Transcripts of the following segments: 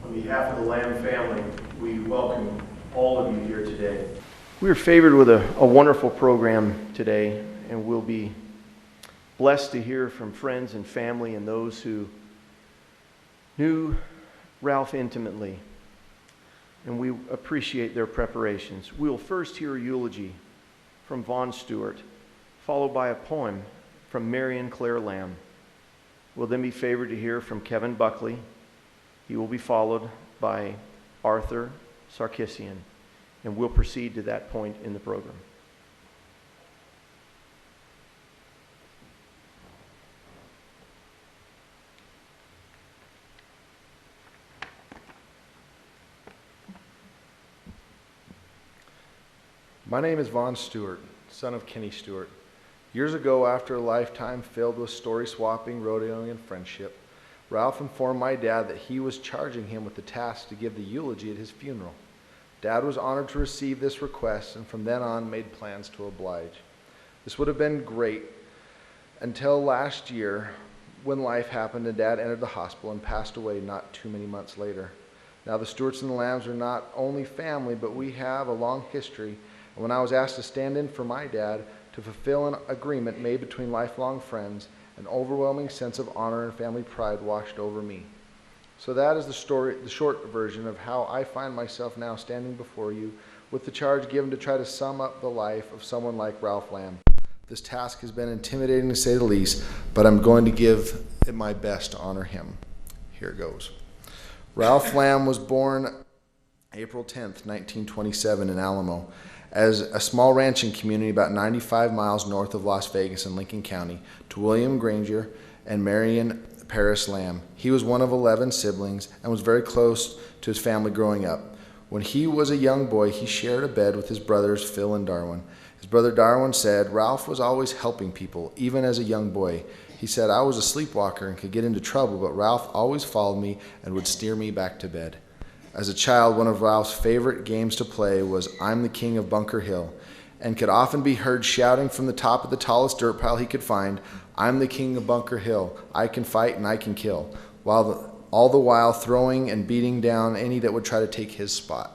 On behalf of the Lamb family, we welcome all of you here today. We are favored with a wonderful program today, and we'll be blessed to hear from friends and family and those who knew Ralph intimately, and we appreciate their preparations. We'll first hear a eulogy from Vaughn Stewart, followed by a poem from Marion Claire Lamb. We'll then be favored to hear from Kevin Buckley. He will be followed by Arthur Sarkisian, and we'll proceed to that point in the program. My name is Vaughn Stewart, son of Kenny Stewart. Years ago, after a lifetime filled with story swapping, rodeoing, and friendship, Ralph informed my dad that he was charging him with the task to give the eulogy at his funeral. Dad was honored to receive this request, and from then on made plans to oblige. This would have been great until last year when life happened and Dad entered the hospital and passed away not too many months later. Now the Stewarts and the Lambs are not only family, but we have a long history. And when I was asked to stand in for my dad to fulfill an agreement made between lifelong friends, an overwhelming sense of honor and family pride washed over me. So that is the story, the short version of how I find myself now standing before you with the charge given to try to sum up the life of someone like Ralph Lamb. This task has been intimidating to say the least, but I'm going to give it my best to honor him. Here goes. Ralph Lamb was born April 10th, 1927 in Alamo, as a small ranching community about 95 miles north of Las Vegas in Lincoln County, to William Granger and Marion Paris Lamb. He was one of 11 siblings and was very close to his family growing up. When he was a young boy, he shared a bed with his brothers Phil and Darwin. His brother Darwin said Ralph was always helping people, even as a young boy. He said, I was a sleepwalker and could get into trouble, but Ralph always followed me and would steer me back to bed. As a child, one of Ralph's favorite games to play was I'm the King of Bunker Hill, and could often be heard shouting from the top of the tallest dirt pile he could find, I'm the King of Bunker Hill, I can fight and I can kill, all the while throwing and beating down any that would try to take his spot.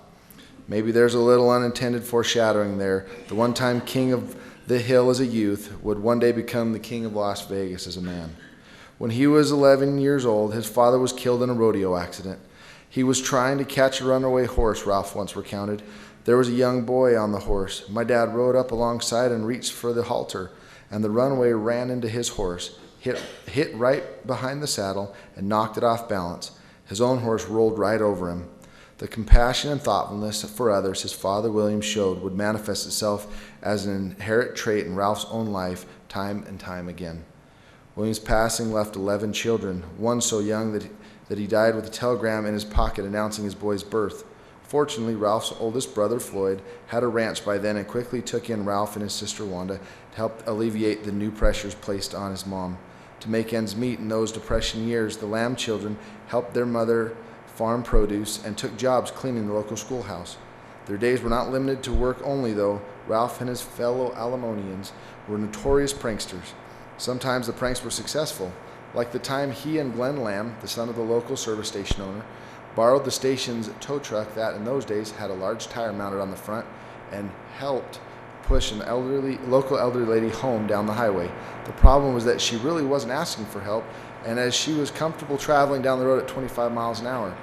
Maybe there's a little unintended foreshadowing there. The one-time King of the Hill as a youth would one day become the King of Las Vegas as a man. When he was 11 years old, his father was killed in a rodeo accident. He was trying to catch a runaway horse, Ralph once recounted. There was a young boy on the horse. My dad rode up alongside and reached for the halter, and the runaway ran into his horse, hit right behind the saddle, and knocked it off balance. His own horse rolled right over him. The compassion and thoughtfulness for others his father William showed would manifest itself as an inherent trait in Ralph's own life time and time again. William's passing left 11 children, one so young that he died with a telegram in his pocket announcing his boy's birth. Fortunately, Ralph's oldest brother, Floyd, had a ranch by then and quickly took in Ralph and his sister Wanda to help alleviate the new pressures placed on his mom. To make ends meet in those Depression years, the Lamb children helped their mother farm produce and took jobs cleaning the local schoolhouse. Their days were not limited to work only, though. Ralph and his fellow Alamonians were notorious pranksters. Sometimes the pranks were successful, like the time he and Glenn Lamb, the son of the local service station owner, borrowed the station's tow truck that in those days had a large tire mounted on the front and helped push an local elderly lady home down the highway. The problem was that she really wasn't asking for help, and as she was comfortable traveling down the road at 25 miles an hour.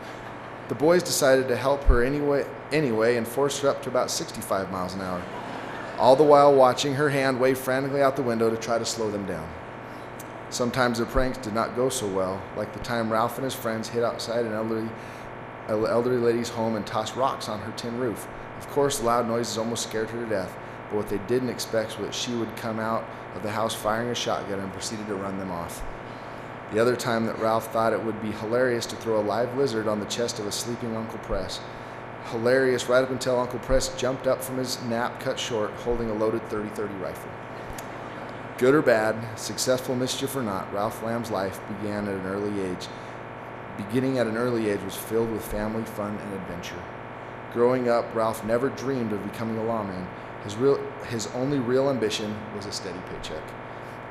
The boys decided to help her anyway and forced her up to about 65 miles an hour, all the while watching her hand wave frantically out the window to try to slow them down. Sometimes the pranks did not go so well, like the time Ralph and his friends hid outside an elderly lady's home and tossed rocks on her tin roof. Of course, the loud noises almost scared her to death, but what they didn't expect was that she would come out of the house firing a shotgun and proceeded to run them off. The other time that Ralph thought it would be hilarious to throw a live lizard on the chest of a sleeping Uncle Press. Hilarious right up until Uncle Press jumped up from his nap cut short, holding a loaded .30-30 rifle. Good or bad, successful mischief or not, Ralph Lamb's life beginning at an early age was filled with family, fun, and adventure. Growing up, Ralph never dreamed of becoming a lawman. His only real ambition was a steady paycheck.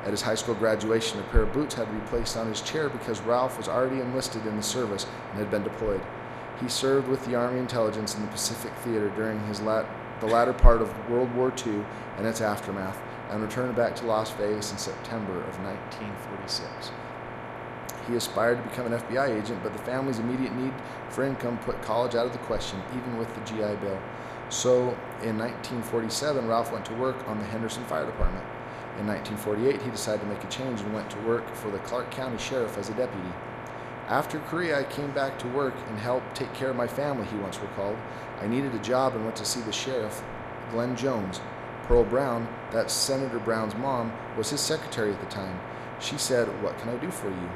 At his high school graduation, a pair of boots had to be placed on his chair because Ralph was already enlisted in the service and had been deployed. He served with the Army Intelligence in the Pacific Theater during the latter part of World War II and its aftermath, and returned back to Las Vegas in September of 1946. He aspired to become an FBI agent, but the family's immediate need for income put college out of the question, even with the GI Bill. So, in 1947, Ralph went to work on the Henderson Fire Department. In 1948, he decided to make a change and went to work for the Clark County Sheriff as a deputy. After Korea, I came back to work and helped take care of my family, he once recalled. I needed a job and went to see the sheriff, Glenn Jones. Pearl Brown, that's Senator Brown's mom, was his secretary at the time. She said, "What can I do for you?"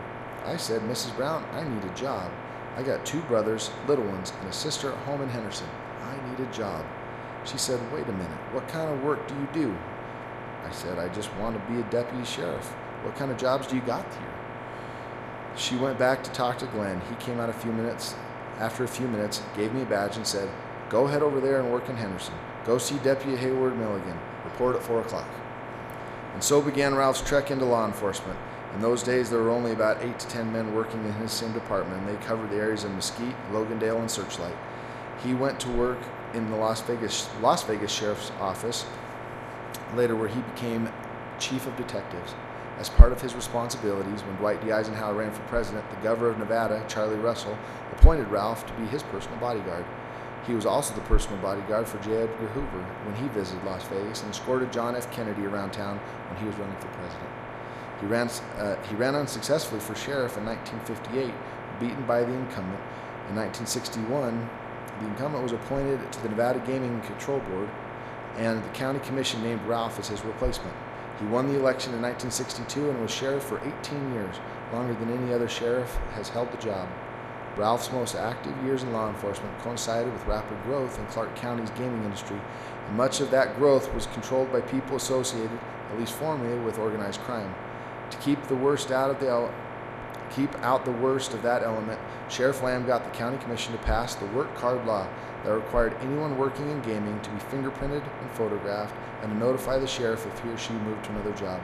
I said, "Mrs. Brown, I need a job. I got 2 brothers, little ones, and a sister at home in Henderson. I need a job." She said, "Wait a minute, what kind of work do you do?" I said, "I just want to be a deputy sheriff. What kind of jobs do you got here?" She went back to talk to Glenn. He came out after a few minutes, gave me a badge and said, "Go head over there and work in Henderson. Go see Deputy Hayward Milligan. Report at 4 o'clock. And so began Ralph's trek into law enforcement. In those days, there were only about 8 to 10 men working in his same department, and they covered the areas of Mesquite, Logandale, and Searchlight. He went to work in the Las Vegas Sheriff's Office, later where he became Chief of Detectives. As part of his responsibilities, when Dwight D. Eisenhower ran for president, the governor of Nevada, Charlie Russell, appointed Ralph to be his personal bodyguard. He was also the personal bodyguard for J. Edgar Hoover when he visited Las Vegas and escorted John F. Kennedy around town when he was running for president. He ran unsuccessfully for sheriff in 1958, beaten by the incumbent. In 1961, the incumbent was appointed to the Nevada Gaming Control Board, and the county commission named Ralph as his replacement. He won the election in 1962 and was sheriff for 18 years, longer than any other sheriff has held the job. Ralph's most active years in law enforcement coincided with rapid growth in Clark County's gaming industry, and much of that growth was controlled by people associated, at least formally, with organized crime. To keep out the worst of that element, Sheriff Lamb got the county commission to pass the work card law that required anyone working in gaming to be fingerprinted and photographed, and to notify the sheriff if he or she moved to another job.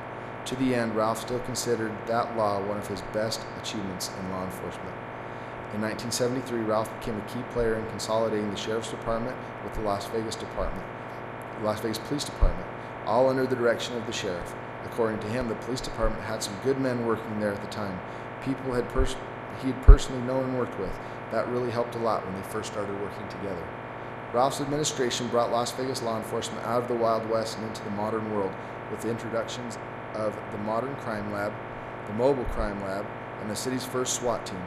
To the end, Ralph still considered that law one of his best achievements in law enforcement. In 1973, Ralph became a key player in consolidating the sheriff's department with the Las Vegas Police Department, all under the direction of the sheriff. According to him, the police department had some good men working there at the time, people he had personally known and worked with. That really helped a lot when they first started working together. Ralph's administration brought Las Vegas law enforcement out of the Wild West and into the modern world with the introductions of the Modern Crime Lab, the Mobile Crime Lab, and the city's first SWAT team.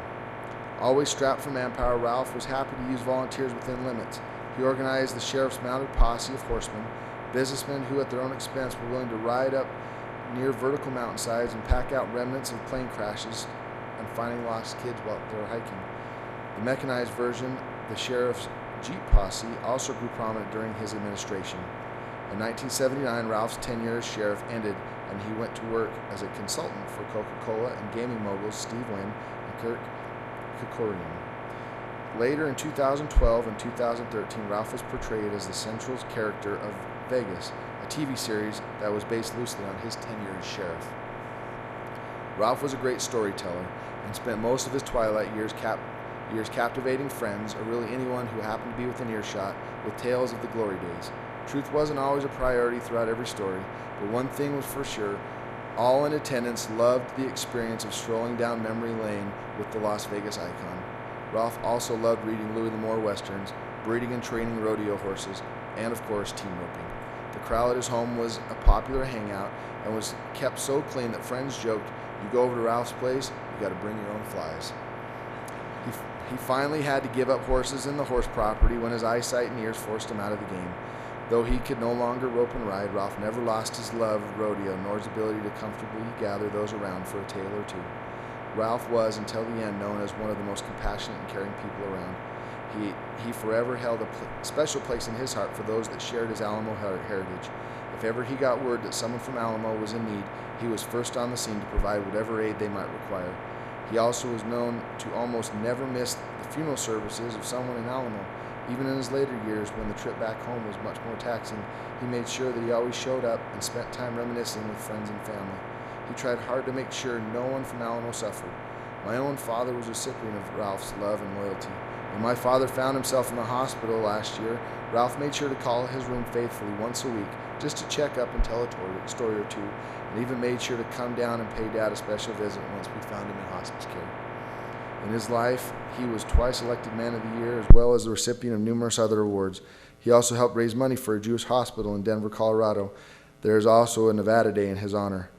Always strapped for manpower, Ralph was happy to use volunteers within limits. He organized the sheriff's mounted posse of horsemen, businessmen who at their own expense were willing to ride up near vertical mountainsides and pack out remnants of plane crashes and finding lost kids while they were hiking. The mechanized version, the sheriff's Jeep posse, also grew prominent during his administration. In 1979, Ralph's tenure as sheriff ended, and he went to work as a consultant for Coca-Cola and gaming moguls Steve Wynn and Kirk Kerkorian. Later in 2012 and 2013, Ralph was portrayed as the central character of Vegas, a TV series that was based loosely on his tenure as sheriff. Ralph was a great storyteller and spent most of his twilight years captivating friends, or really anyone who happened to be within earshot, with tales of the glory days. Truth wasn't always a priority throughout every story, but one thing was for sure: all in attendance loved the experience of strolling down memory lane with the Las Vegas icon. Ralph also loved reading Louis L'Amour westerns, breeding and training rodeo horses, and of course team roping. The corral at his home was a popular hangout and was kept so clean that friends joked, "You go over to Ralph's place, you got to bring your own flies." He finally had to give up horses and the horse property when his eyesight and ears forced him out of the game. Though he could no longer rope and ride, Ralph never lost his love of rodeo nor his ability to comfortably gather those around for a tale or two. Ralph was, until the end, known as one of the most compassionate and caring people around. He forever held a special place in his heart for those that shared his Alamo heritage. If ever he got word that someone from Alamo was in need, he was first on the scene to provide whatever aid they might require. He also was known to almost never miss the funeral services of someone in Alamo. Even in his later years, when the trip back home was much more taxing, he made sure that he always showed up and spent time reminiscing with friends and family. He tried hard to make sure no one from Alamo suffered. My own father was a recipient of Ralph's love and loyalty. When my father found himself in the hospital last year, Ralph made sure to call his room faithfully once a week just to check up and tell a story or two, and even made sure to come down and pay Dad a special visit once we found him in hospice care. In his life, he was twice elected Man of the Year, as well as the recipient of numerous other awards. He also helped raise money for a Jewish hospital in Denver, Colorado. There is also a Nevada Day in his honor.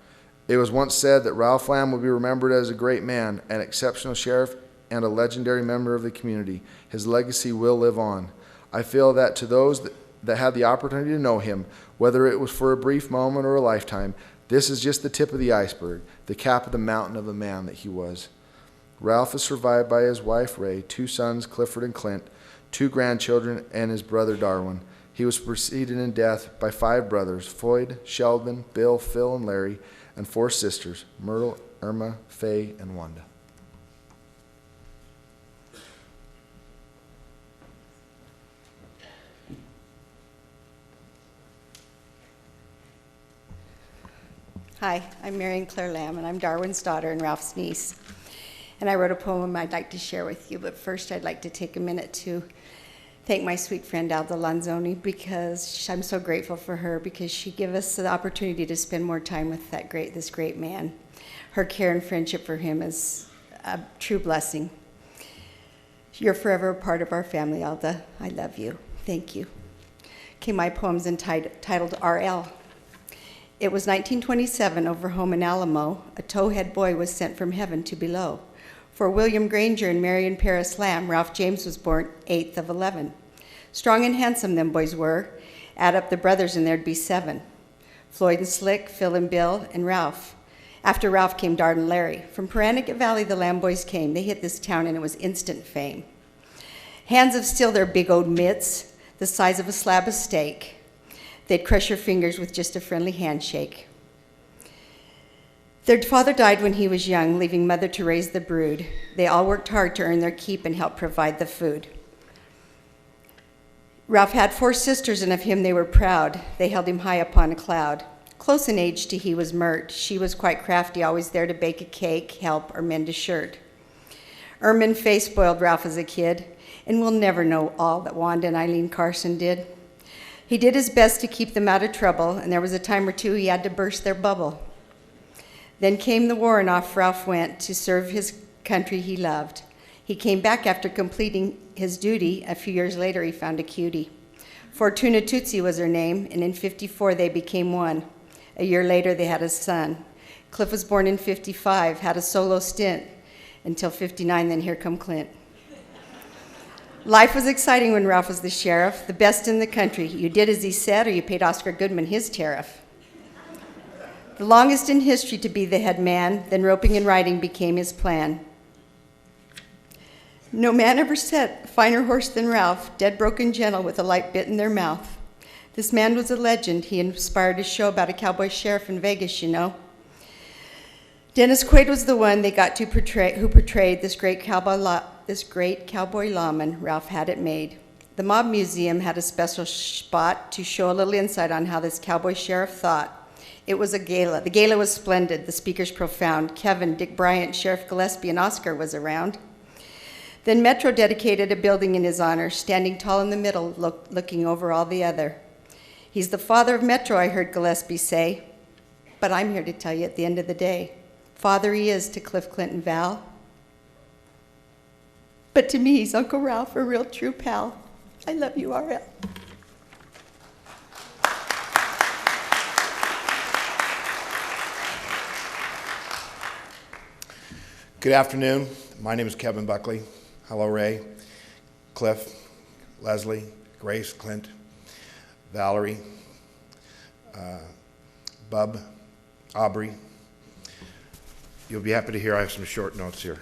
It was once said that Ralph Lamb will be remembered as a great man, an exceptional sheriff, and a legendary member of the community. His legacy will live on. I feel that to those that had the opportunity to know him, whether it was for a brief moment or a lifetime, this is just the tip of the iceberg, the cap of the mountain of the man that he was. Ralph is survived by his wife, Ray, 2 sons, Clifford and Clint, 2 grandchildren, and his brother, Darwin. He was preceded in death by 5 brothers, Floyd, Sheldon, Bill, Phil, and Larry, and 4 sisters, Myrtle, Irma, Faye, and Wanda. Hi, I'm Marion Claire Lamb, and I'm Darwin's daughter and Ralph's niece. And I wrote a poem I'd like to share with you, but first I'd like to take a minute to thank my sweet friend Alda Lanzoni, because I'm so grateful for her, because she gave us the opportunity to spend more time with this great man. Her care and friendship for him is a true blessing. You're forever a part of our family, Alda. I love you. Thank you. Okay, my poem's entitled R.L. It was 1927, over home in Alamo, a towhead boy was sent from heaven to below. For William Granger and Marion Paris Lamb, Ralph James was born 8th of 11. Strong and handsome them boys were. Add up the brothers and there'd be 7. Floyd and Slick, Phil and Bill, and Ralph. After Ralph came Dart and Larry. From Pahranagat Valley the Lamb boys came. They hit this town and it was instant fame. Hands of steel, their big old mitts, the size of a slab of steak. They'd crush your fingers with just a friendly handshake. Their father died when he was young, leaving mother to raise the brood. They all worked hard to earn their keep and help provide the food. Ralph had 4 sisters, and of him they were proud. They held him high upon a cloud. Close in age to he was Mert. She was quite crafty, always there to bake a cake, help, or mend a shirt. Irma and Faye spoiled Ralph as a kid, and we'll never know all that Wanda and Eileen Carson did. He did his best to keep them out of trouble, and there was a time or two he had to burst their bubble. Then came the war, and off Ralph went to serve his country he loved. He came back after completing his duty. A few years later, he found a cutie. Fortuna Tootsie was her name, and in 54 they became one. A year later, they had a son. Cliff was born in 55, had a solo stint until 59, then here come Clint. Life was exciting when Ralph was the sheriff, the best in the country. You did as he said, or you paid Oscar Goodman his tariff. The longest in history to be the head man, then roping and riding became his plan. No man ever set a finer horse than Ralph, dead, broken, gentle, with a light bit in their mouth. This man was a legend. He inspired a show about a cowboy sheriff in Vegas, you know. Dennis Quaid was the one they got to who portrayed this great cowboy lawman. Ralph had it made. The Mob Museum had a special spot to show a little insight on how this cowboy sheriff thought. It was a gala. The gala was splendid, the speakers profound. Kevin, Dick Bryant, Sheriff Gillespie, and Oscar was around. Then Metro dedicated a building in his honor, standing tall in the middle, looking over all the other. He's the father of Metro, I heard Gillespie say. But I'm here to tell you at the end of the day, father he is to Cliff, Clint, and Val. But to me, he's Uncle Ralph, a real true pal. I love you, R.L. Good afternoon. My name is Kevin Buckley. Hello, Ray, Cliff, Leslie, Grace, Clint, Valerie, Bub, Aubrey. You'll be happy to hear I have some short notes here.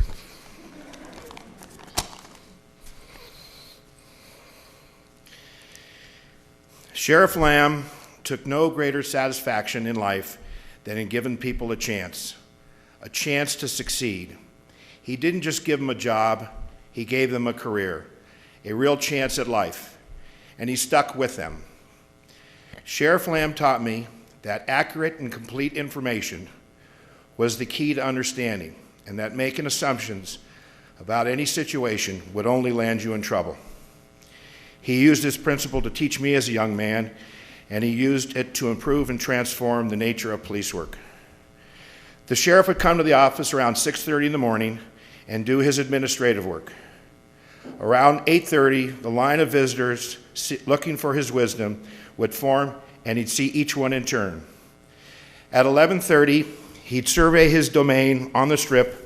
Sheriff Lamb took no greater satisfaction in life than in giving people a chance to succeed. He didn't just give them a job, he gave them a career, a real chance at life, and he stuck with them. Sheriff Lamb taught me that accurate and complete information was the key to understanding, and that making assumptions about any situation would only land you in trouble. He used this principle to teach me as a young man, and he used it to improve and transform the nature of police work. The sheriff would come to the office around 6:30 in the morning and do his administrative work. Around 8:30, the line of visitors looking for his wisdom would form, and he'd see each one in turn. At 11:30, he'd survey his domain on the strip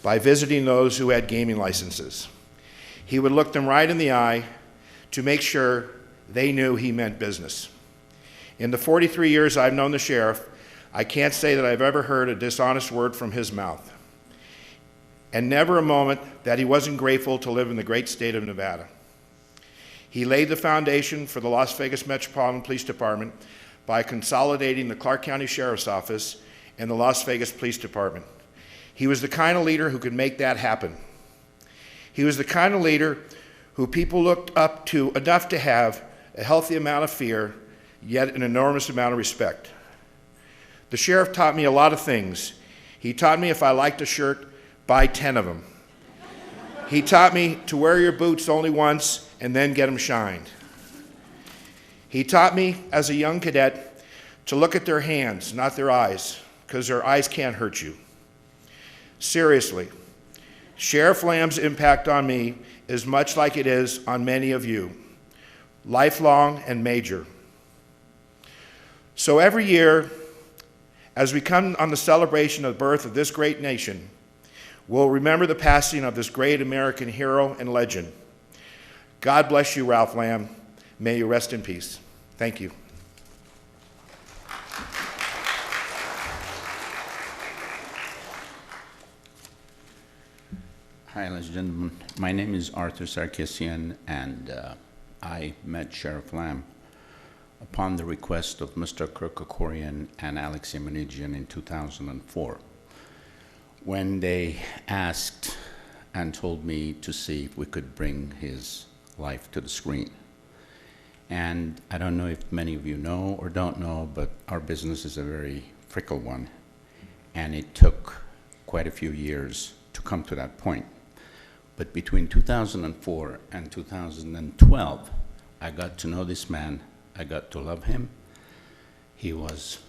by visiting those who had gaming licenses. He would look them right in the eye to make sure they knew he meant business. In the 43 years I've known the sheriff, I can't say that I've ever heard a dishonest word from his mouth, and never a moment that he wasn't grateful to live in the great state of Nevada. He laid the foundation for the Las Vegas Metropolitan Police Department by consolidating the Clark County Sheriff's Office and the Las Vegas Police Department. He was the kind of leader who could make that happen. He was the kind of leader who people looked up to enough to have a healthy amount of fear, yet an enormous amount of respect. The sheriff taught me a lot of things. He taught me if I liked a shirt, buy 10 of them. He taught me to wear your boots only once and then get them shined. He taught me as a young cadet to look at their hands, not their eyes, because their eyes can't hurt you. Seriously, Sheriff Lamb's impact on me is much like it is on many of you, lifelong and major. So every year, as we come on the celebration of the birth of this great nation, we'll remember the passing of this great American hero and legend. God bless you, Ralph Lamb. May you rest in peace. Thank you. Hi, ladies and gentlemen. My name is Arthur Sarkisian, and I met Sheriff Lamb upon the request of Mr. Kirk Kokorian and Alex Yamanigian in 2004, when they asked and told me to see if we could bring his life to the screen. And I don't know if many of you know or don't know, but our business is a very fickle one, and it took quite a few years to come to that point. But between 2004 and 2012, I got to know this man. I got to love him. He was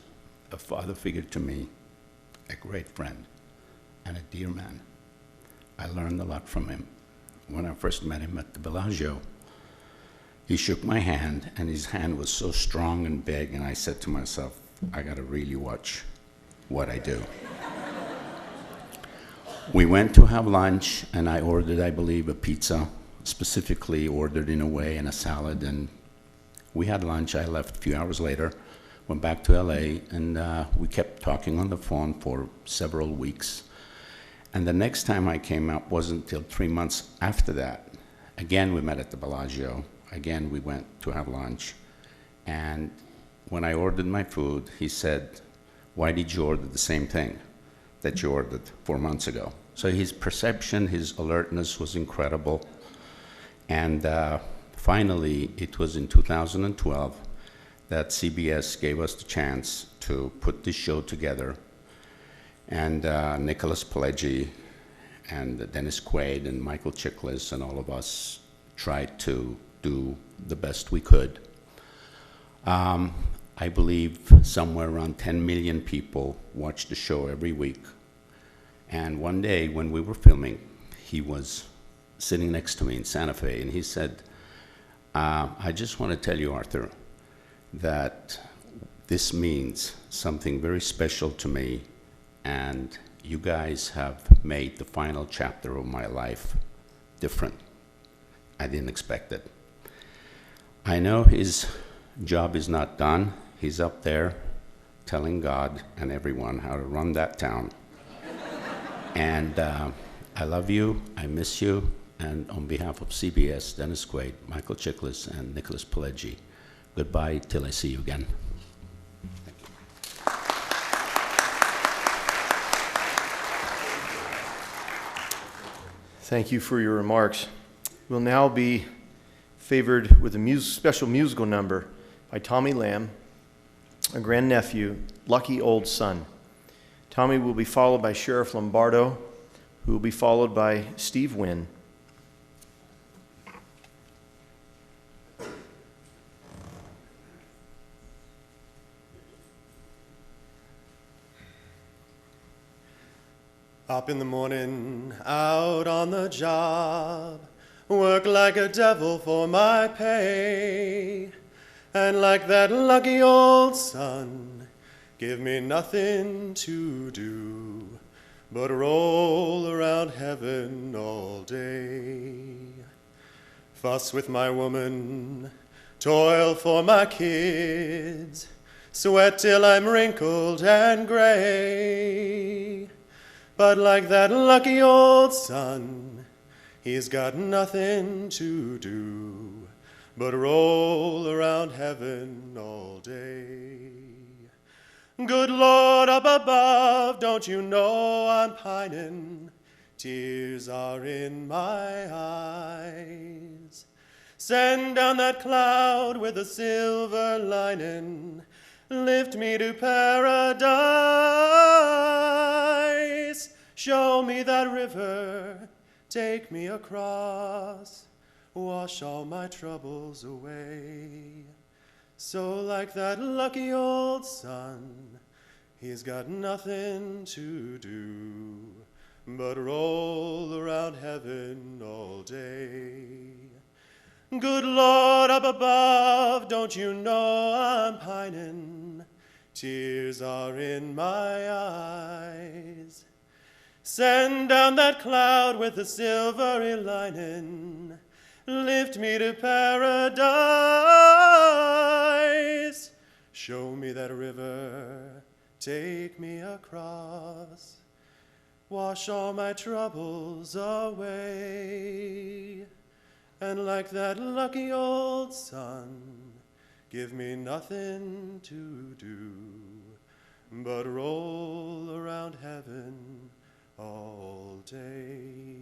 a father figure to me, a great friend, and a dear man. I learned a lot from him. When I first met him at the Bellagio, he shook my hand, and his hand was so strong and big, and I said to myself, I gotta really watch what I do. We went to have lunch, and I ordered, I believe, a pizza, specifically ordered in a way, and a salad, and we had lunch. I left a few hours later, went back to LA, and we kept talking on the phone for several weeks. And the next time I came up wasn't until 3 months after that. Again, we met at the Bellagio. Again, we went to have lunch. And when I ordered my food, he said, why did you order the same thing that you ordered 4 months ago? So his perception, his alertness was incredible. And finally, it was in 2012 that CBS gave us the chance to put this show together. And Nicholas Pileggi and Dennis Quaid and Michael Chiklis and all of us tried to do the best we could. I believe somewhere around 10 million people watch the show every week. And one day when we were filming, he was sitting next to me in Santa Fe, and he said, I just want to tell you, Arthur, that this means something very special to me, and you guys have made the final chapter of my life different. I didn't expect it. I know his job is not done. He's up there telling God and everyone how to run that town. And I love you, I miss you, and on behalf of CBS, Dennis Quaid, Michael Chiklis, and Nicholas Pileggi, goodbye till I see you again. Thank you for your remarks. We'll now be favored with a special musical number by Tommy Lamb, a grandnephew, Lucky Old Son. Tommy will be followed by Sheriff Lombardo, who will be followed by Steve Wynn. Up in the morning, out on the job, work like a devil for my pay, and like that lucky old sun, give me nothing to do but roll around heaven all day. Fuss with my woman, toil for my kids, sweat till I'm wrinkled and gray. But like that lucky old sun, he's got nothing to do but roll around heaven all day. Good Lord up above, don't you know I'm pining? Tears are in my eyes. Send down that cloud with a silver lining, lift me to paradise. Show me that river, take me across, wash all my troubles away. So like that lucky old sun, he's got nothing to do but roll around heaven all day. Good Lord up above, don't you know I'm pining? Tears are in my eyes. Send down that cloud with a silvery lining, lift me to paradise. Show me that river, take me across, wash all my troubles away. And like that lucky old sun, give me nothing to do but roll around heaven all day.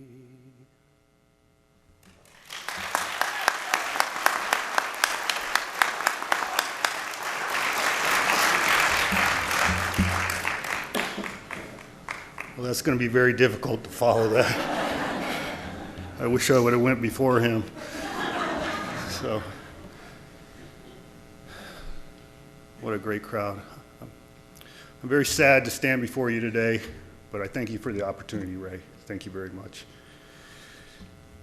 Well, that's going to be very difficult to follow that. I wish I would have went before him. So, what a great crowd. I'm very sad to stand before you today, but I thank you for the opportunity, Ray. Thank you very much.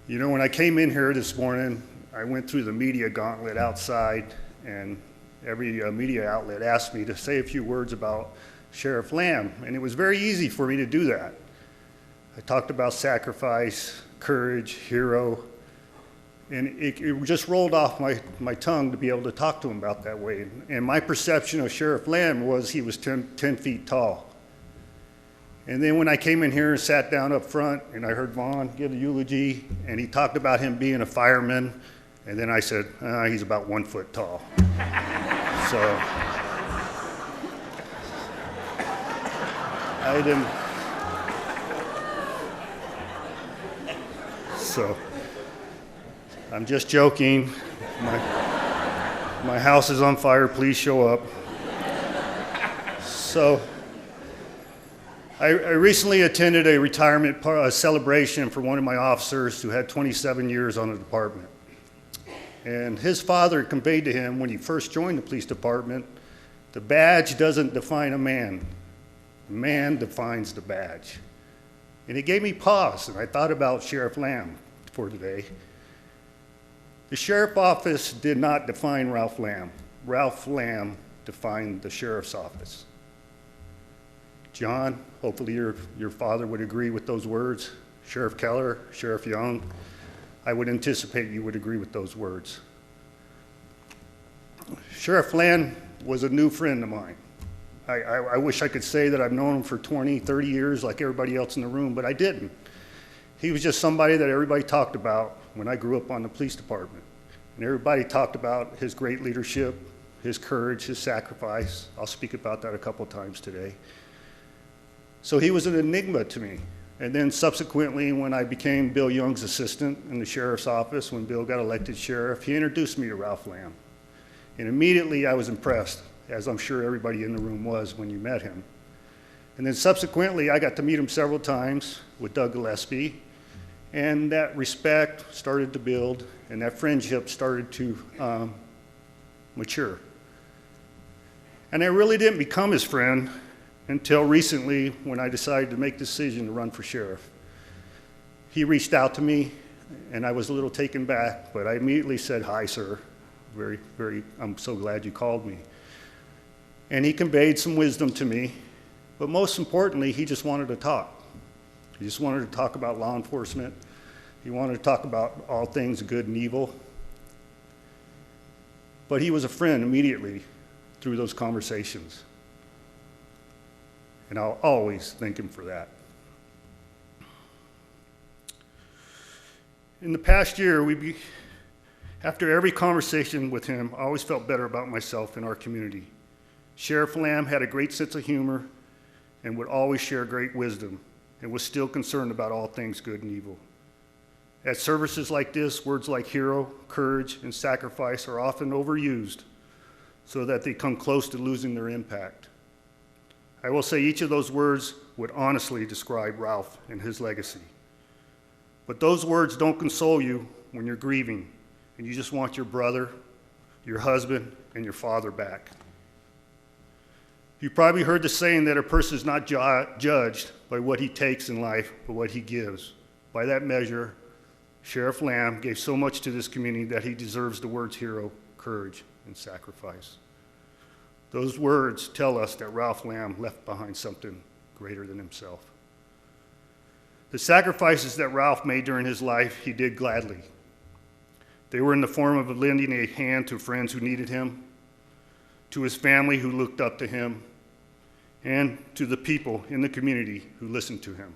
You know, when I came in here this morning, I went through the media gauntlet outside, and every media outlet asked me to say a few words about Sheriff Lamb, and it was very easy for me to do that. I talked about sacrifice, courage, hero, and it just rolled off my tongue to be able to talk to him about that way. And my perception of Sheriff Lamb was he was 10 feet tall. And then when I came in here and sat down up front, and I heard Vaughn give a eulogy, and he talked about him being a fireman, and then I said, he's about 1 foot tall. So I didn't. So I'm just joking. My house is on fire. Please show up. So I recently attended a retirement celebration for one of my officers who had 27 years on the department. And his father conveyed to him when he first joined the police department, the badge doesn't define a man. The man defines the badge. And it gave me pause, and I thought about Sheriff Lamb for today. The sheriff office did not define Ralph Lamb. Ralph Lamb defined the sheriff's office. John, hopefully your father would agree with those words. Sheriff Keller, Sheriff Young, I would anticipate you would agree with those words. Sheriff Lamb was a new friend of mine. I wish I could say that I've known him for 20, 30 years like everybody else in the room, but I didn't. He was just somebody that everybody talked about when I grew up on the police department. And everybody talked about his great leadership, his courage, his sacrifice. I'll speak about that a couple times today. So he was an enigma to me. And then subsequently, when I became Bill Young's assistant in the sheriff's office, when Bill got elected sheriff, he introduced me to Ralph Lamb. And immediately I was impressed, as I'm sure everybody in the room was when you met him. And then subsequently, I got to meet him several times with Doug Gillespie, and that respect started to build, and that friendship started to mature. And I really didn't become his friend until recently when I decided to make the decision to run for sheriff. He reached out to me, and I was a little taken back, but I immediately said, "Hi, sir. I'm so glad you called me." And he conveyed some wisdom to me, but most importantly, he just wanted to talk. He just wanted to talk about law enforcement. He wanted to talk about all things good and evil. But he was a friend immediately through those conversations. And I'll always thank him for that. In the past year, after every conversation with him, I always felt better about myself and our community. Sheriff Lamb had a great sense of humor and would always share great wisdom and was still concerned about all things good and evil. At services like this, words like hero, courage, and sacrifice are often overused so that they come close to losing their impact. I will say each of those words would honestly describe Ralph and his legacy. But those words don't console you when you're grieving and you just want your brother, your husband, and your father back. You've probably heard the saying that a person is not judged by what he takes in life, but what he gives. By that measure, Sheriff Lamb gave so much to this community that he deserves the words hero, courage, and sacrifice. Those words tell us that Ralph Lamb left behind something greater than himself. The sacrifices that Ralph made during his life, he did gladly. They were in the form of lending a hand to friends who needed him, to his family who looked up to him, and to the people in the community who listened to him.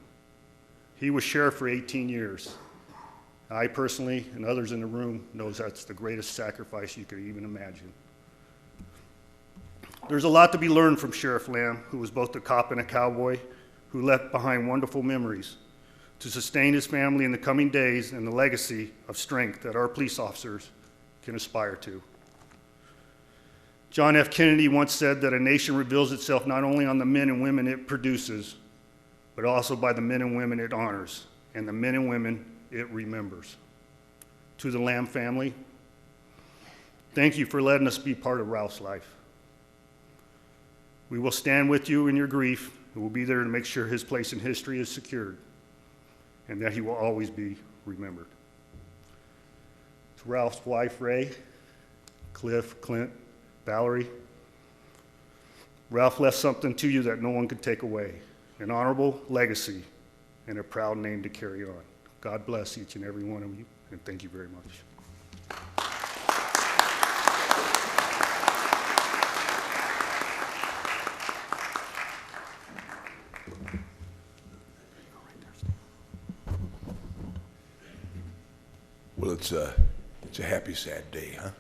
He was sheriff for 18 years. I personally, and others in the room, knows that's the greatest sacrifice you could even imagine. There's a lot to be learned from Sheriff Lamb, who was both a cop and a cowboy, who left behind wonderful memories to sustain his family in the coming days and the legacy of strength that our police officers can aspire to. John F. Kennedy once said that a nation reveals itself not only on the men and women it produces, but also by the men and women it honors, and the men and women it remembers. To the Lamb family, thank you for letting us be part of Ralph's life. We will stand with you in your grief, and we'll be there to make sure his place in history is secured, and that he will always be remembered. To Ralph's wife, Ray, Cliff, Clint, Valerie, Ralph left something to you that no one could take away, an honorable legacy and a proud name to carry on. God bless each and every one of you, and thank you very much. Well, it's a happy, sad day, huh?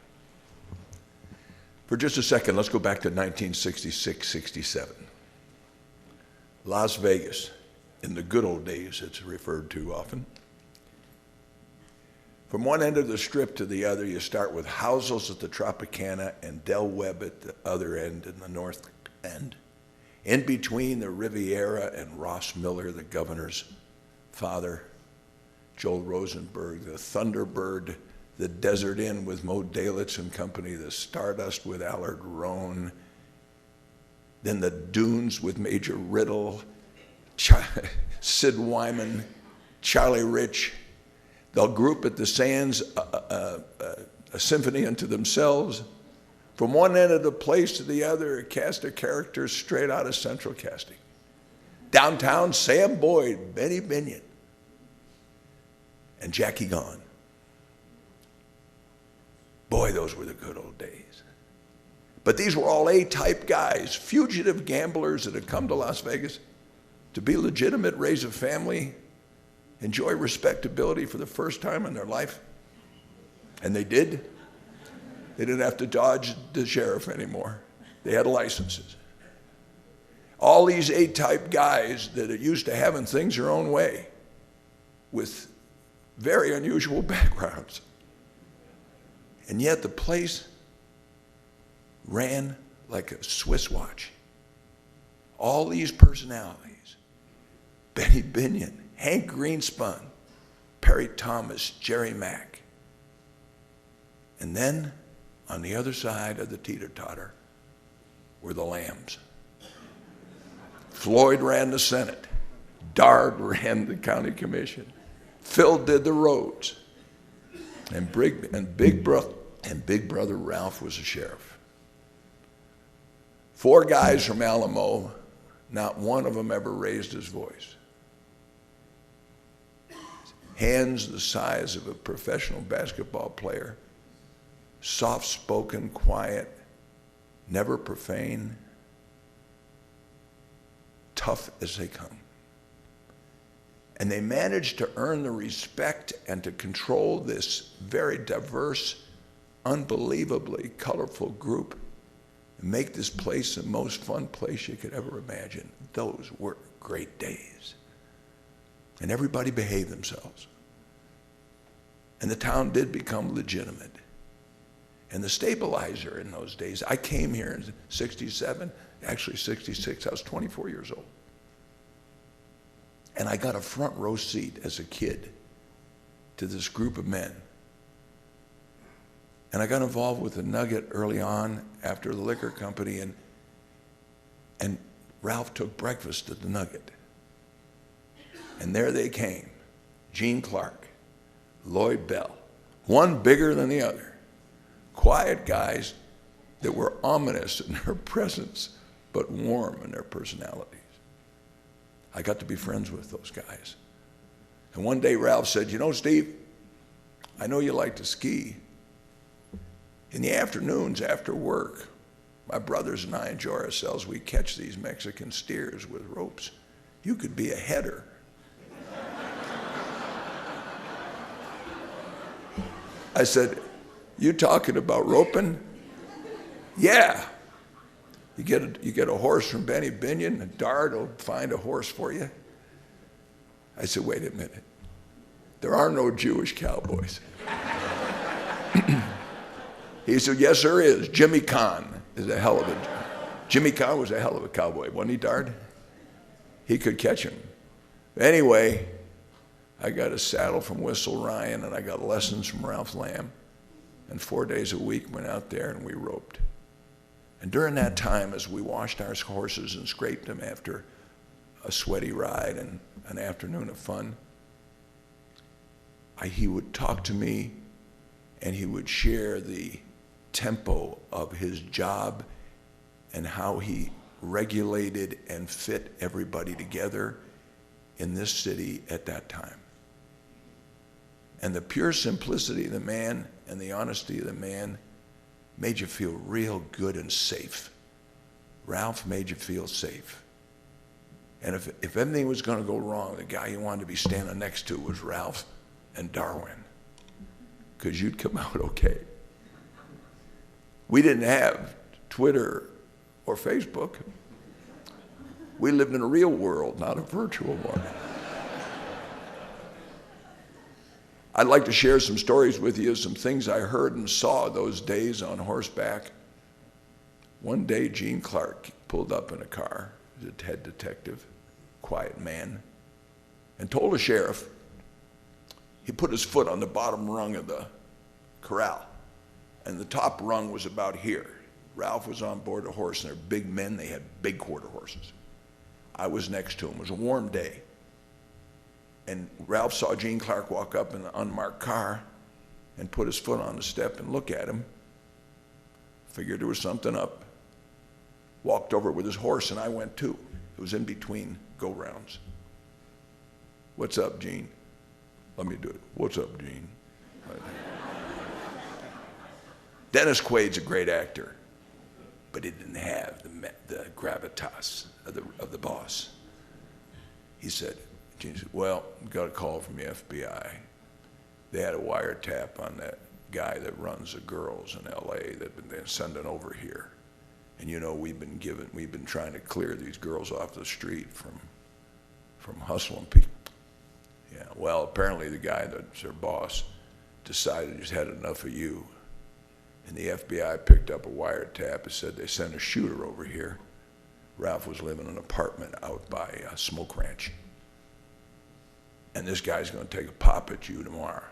For just a second, let's go back to 1966-67. Las Vegas, in the good old days, it's referred to often. From one end of the strip to the other, you start with Housel's at the Tropicana and Del Webb at the other end in the north end. In between, the Riviera and Ross Miller, the governor's father, Joel Rosenberg, the Thunderbird, the Desert Inn with Mo Dalitz and company, the Stardust with Allard Rohn, then the Dunes with Major Riddle, Sid Wyman, Charlie Rich, the group at the Sands, a symphony unto themselves. From one end of the place to the other, a cast of characters straight out of Central Casting. Downtown, Sam Boyd, Benny Binion, and Jackie Gone. Boy, those were the good old days. But these were all A-type guys, fugitive gamblers that had come to Las Vegas to be legitimate, raise a family, enjoy respectability for the first time in their life. And they did. They didn't have to dodge the sheriff anymore. They had licenses. All these A-type guys that are used to having things their own way with very unusual backgrounds. And yet the place ran like a Swiss watch. all these personalities, Benny Binion, Hank Greenspun, Perry Thomas, Jerry Mack. And then on the other side of the teeter-totter were the Lambs. Floyd ran the Senate. Dard ran the county commission. Phil did the roads. And Big Brother Ralph was the sheriff. 4 guys from Alamo, not one of them ever raised his voice. Hands the size of a professional basketball player, soft-spoken, quiet, never profane, tough as they come. And they managed to earn the respect and to control this very diverse, unbelievably colorful group and make this place the most fun place you could ever imagine. Those were great days. And everybody behaved themselves. And the town did become legitimate. And the stabilizer in those days, I came here in 67, actually 66, I was 24 years old. And I got a front row seat as a kid to this group of men. And I got involved with the Nugget early on after the liquor company, and Ralph took breakfast at the Nugget. And there they came, Gene Clark, Lloyd Bell, one bigger than the other. Quiet guys that were ominous in their presence, but warm in their personalities. I got to be friends with those guys. And one day Ralph said, you know, Steve, I know you like to ski. In the afternoons after work, my brothers and I enjoy ourselves. We catch these Mexican steers with ropes. You could be a header. I said, you talking about roping? Yeah. You get a horse from Benny Binion, and Dard will find a horse for you. I said, wait a minute. There are no Jewish cowboys. He said, yes, there is. Jimmy Kahn was a hell of a cowboy, wasn't he, Dard? He could catch him. Anyway, I got a saddle from Whistle Ryan, and I got lessons from Ralph Lamb. And 4 days a week went out there and we roped. And during that time, as we washed our horses and scraped them after a sweaty ride and an afternoon of fun, he would talk to me and he would share the tempo of his job and how he regulated and fit everybody together in this city at that time. And the pure simplicity of the man and the honesty of the man made you feel real good and safe. Ralph made you feel safe. And if anything was going to go wrong, the guy you wanted to be standing next to was Ralph and Darwin, because you'd come out okay. We didn't have Twitter or Facebook. We lived in a real world, not a virtual one. I'd like to share some stories with you, some things I heard and saw those days on horseback. One day, Gene Clark pulled up in a car, he was a head detective, quiet man, and told a sheriff, he put his foot on the bottom rung of the corral, and the top rung was about here. Ralph was on board a horse, and they're big men, they had big quarter horses. I was next to him, it was a warm day. And Ralph saw Gene Clark walk up in an unmarked car and put his foot on the step and look at him. Figured there was something up. Walked over with his horse, and I went too. It was in between go-rounds. What's up, Gene? Let me do it. What's up, Gene? Dennis Quaid's a great actor, but he didn't have the gravitas of the boss. He said, Gene said, well, got a call from the FBI. They had a wiretap on that guy that runs the girls in LA that they're sending over here. And you know, we've been trying to clear these girls off the street from hustling people. Yeah, well, apparently the guy that's their boss decided he's had enough of you. And the FBI picked up a wiretap and said they sent a shooter over here Ralph was living in an apartment out by Smoke Ranch. And this guy's going to take a pop at you tomorrow.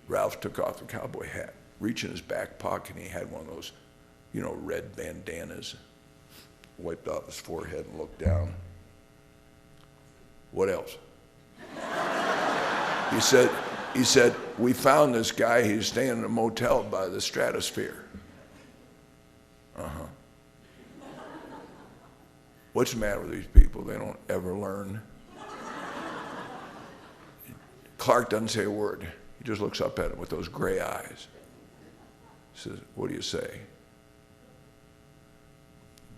Ralph took off the cowboy hat, reached in his back pocket, and he had one of those, you know, red bandanas. Wiped off his forehead and looked down. What else? He said, we found this guy, he's staying in a motel by the Stratosphere. Uh-huh. What's the matter with these people? They don't ever learn. Clark doesn't say a word. He just looks up at him with those gray eyes. He says, what do you say?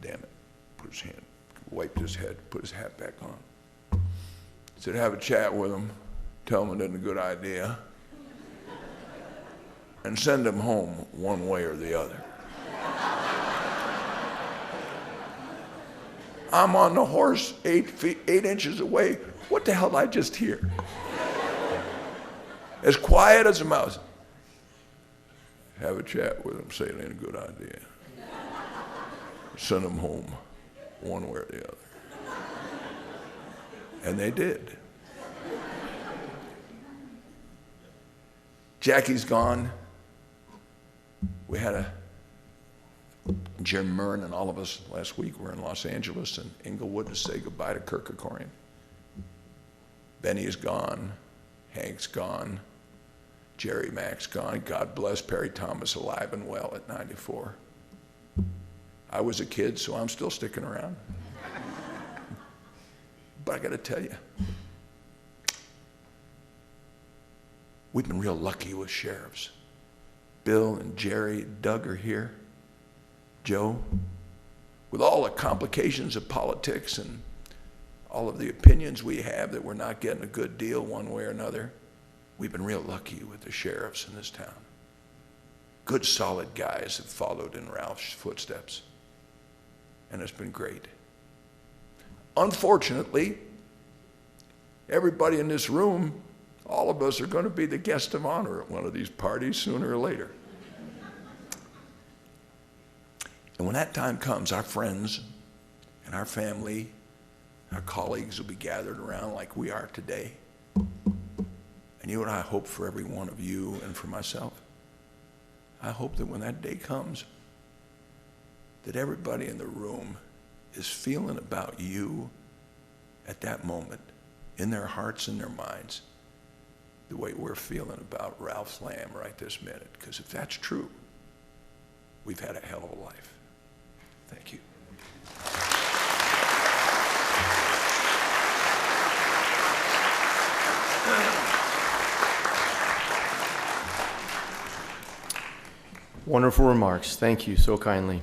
Damn it. Put his hand, wiped his head, put his hat back on. He said, have a chat with him. Tell him it isn't a good idea. And send him home one way or the other. I'm on the horse 8 inches away. What the hell did I just hear? As quiet as a mouse. Have a chat with him, say it ain't a good idea. Send him home one way or the other. And they did. Jackie's gone. We had Jim Murren and all of us last week were in Los Angeles and Inglewood to say goodbye to Kirk Kerkorian. Benny is gone. Hank's gone. Jerry Mack's gone. God bless Perry Thomas, alive and well at 94. I was a kid, so I'm still sticking around. But I got to tell you, we've been real lucky with sheriffs. Bill and Jerry, Doug are here. Joe, with all the complications of politics and all of the opinions we have that we're not getting a good deal one way or another, we've been real lucky with the sheriffs in this town. Good, solid guys have followed in Ralph's footsteps. And it's been great. Unfortunately, everybody in this room, all of us are going to be the guest of honor at one of these parties sooner or later. And when that time comes, our friends and our family, our colleagues will be gathered around like we are today. And you know what I hope for every one of you and for myself? I hope that when that day comes, that everybody in the room is feeling about you at that moment, in their hearts and their minds, the way we're feeling about Ralph Lamb right this minute. Because if that's true, we've had a hell of a life. Thank you. Wonderful remarks. Thank you so kindly.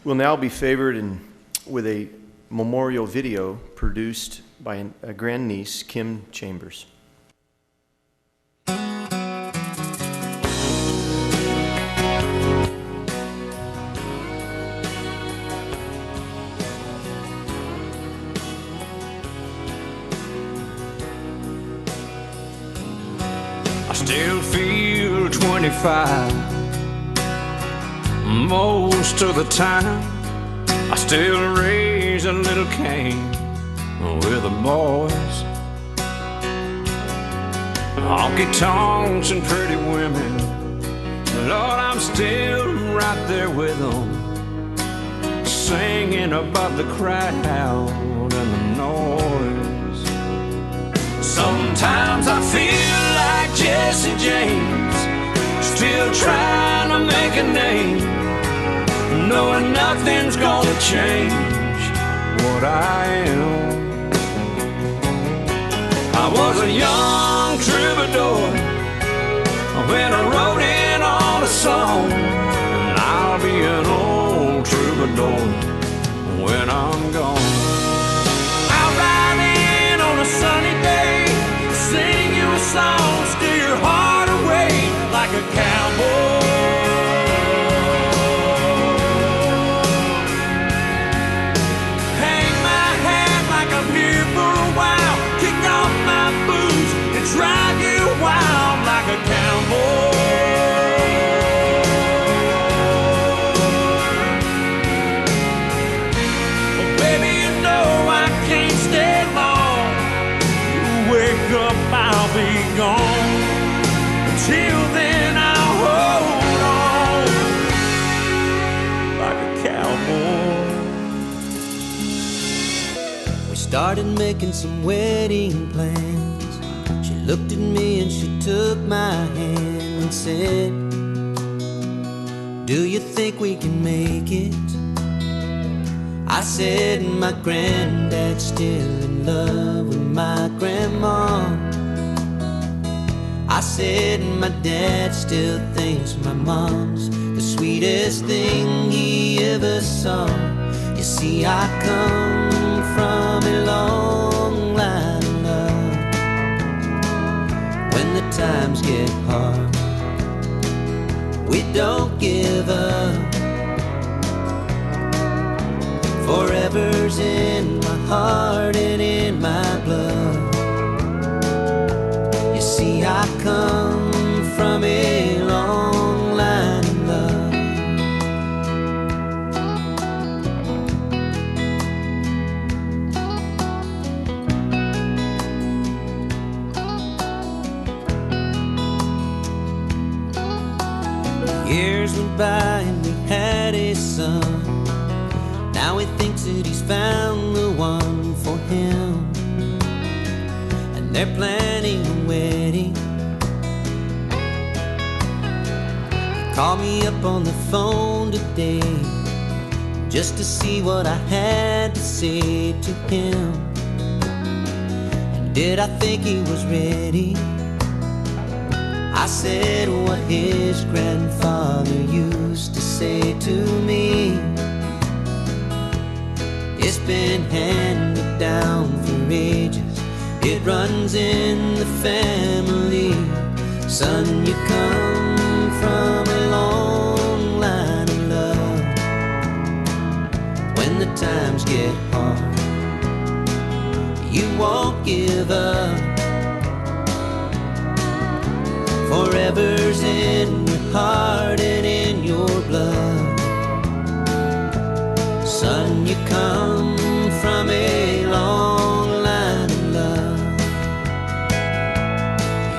We'll now be favored with a memorial video produced by a grandniece, Kim Chambers. I still feel 25 most of the time. I still raise a little Cain with the boys. Honky tonks and pretty women, Lord, I'm still right there with them, singing above the crowd and the noise. Sometimes I feel like Jesse James, still trying to make a name, knowing nothing's gonna change what I am. I was a young troubadour when I wrote in on a song, and I'll be an old troubadour when I'm gone. I'll ride in on a sunny day, sing you a song, steal your heart away like a cowboy. Hang my hat like I'm here for a while, kick off my boots and drive you wild like a cowboy. making some wedding plans. She looked at me and she took my hand and said, do you think we can make it? I said, my granddad's still in love with my grandma. I said, my dad still thinks my mom's the sweetest thing he ever saw. You see, I come from a long line of love. When the times get hard, we don't give up. Forever's in my heart and in my blood. You see, I come from a long line of love. Years went by and we had a son. Now he thinks that he's found the one for him, and they're planning a wedding. He called me up on the phone today just to see what I had to say to him. And did I think he was ready? I said what his grandfather used to say to me. It's been handed down for ages, it runs in the family. Son, you come from a long line of love. When the times get hard, you won't give up. Forever's in your heart and in your blood. Son, you come from a long line of love.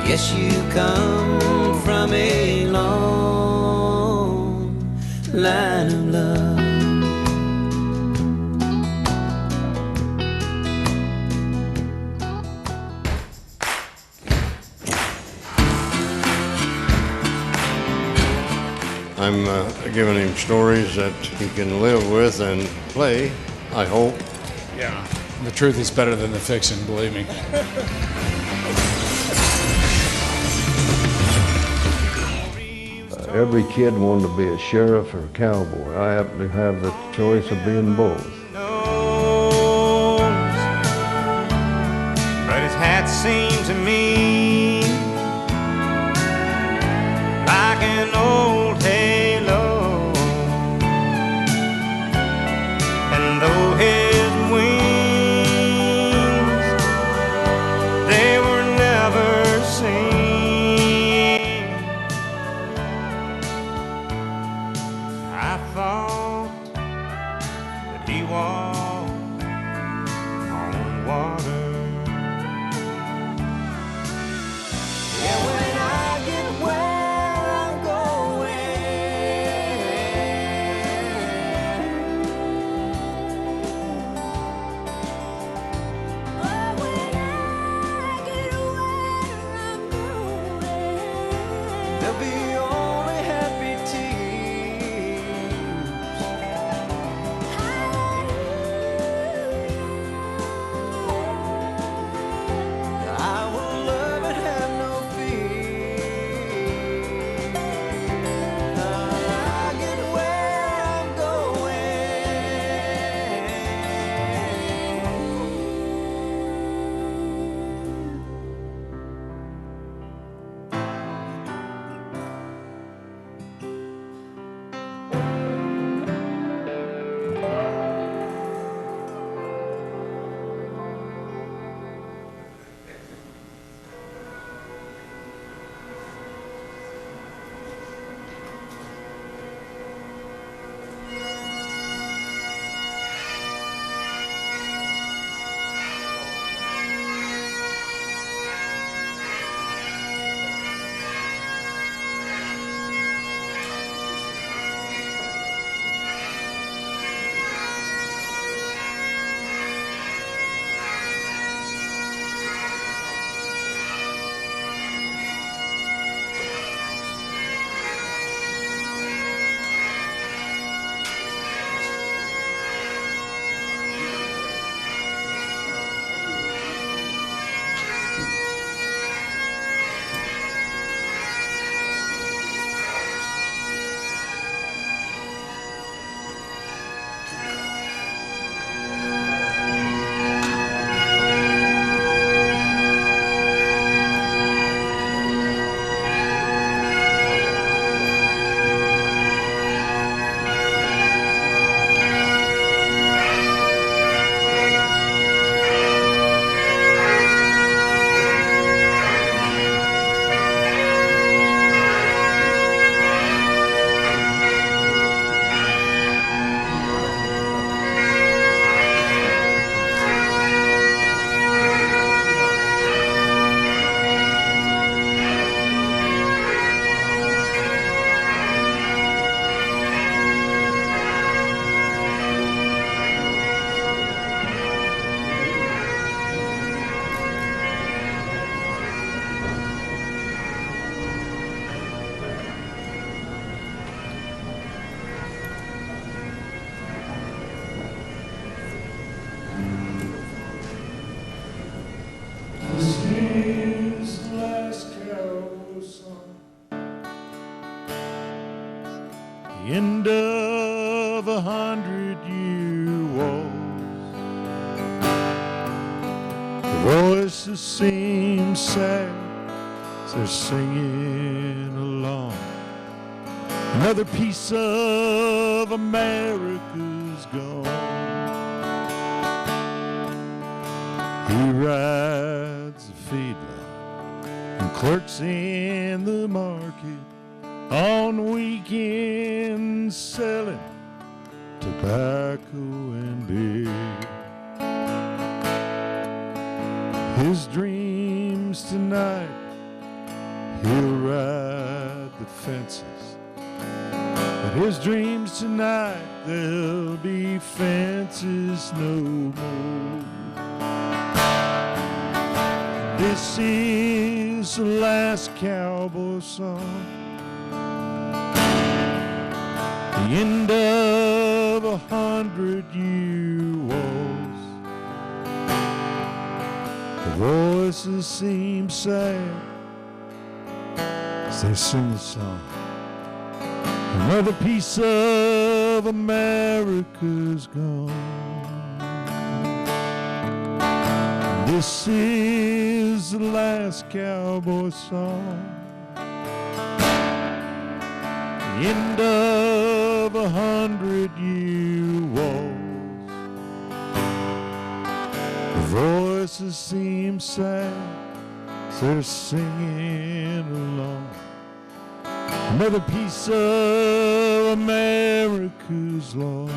Yes, you come from a long line of love. I'm giving him stories that he can live with and play, I hope. Yeah, the truth is better than the fiction, believe me. Every kid wanted to be a sheriff or a cowboy. I happen to have the choice of being both. But his hat seemed to me like an old halo, and though his wings, they were never seen, I thought that he walked on water. Yeah, when I get where I'm going, oh, when I get where I'm going, there'll be only happy tears. Hallelujah. the end of 100-year wars. The voices seem sad as they're singing along. Another piece of America's gone. He rides a feedlot and clerks in the market on weekends, selling tobacco and beer. His dreams tonight, he'll ride the fences. But his dreams tonight, there'll be fences no more. This is the last cowboy song, the end of 100-year wars. The voices seem sad as they sing the song. Another piece of America's gone. This is the last cowboy song, the end of 100-year wars. The voices seem sad, they're singing along. Another piece of America's lost.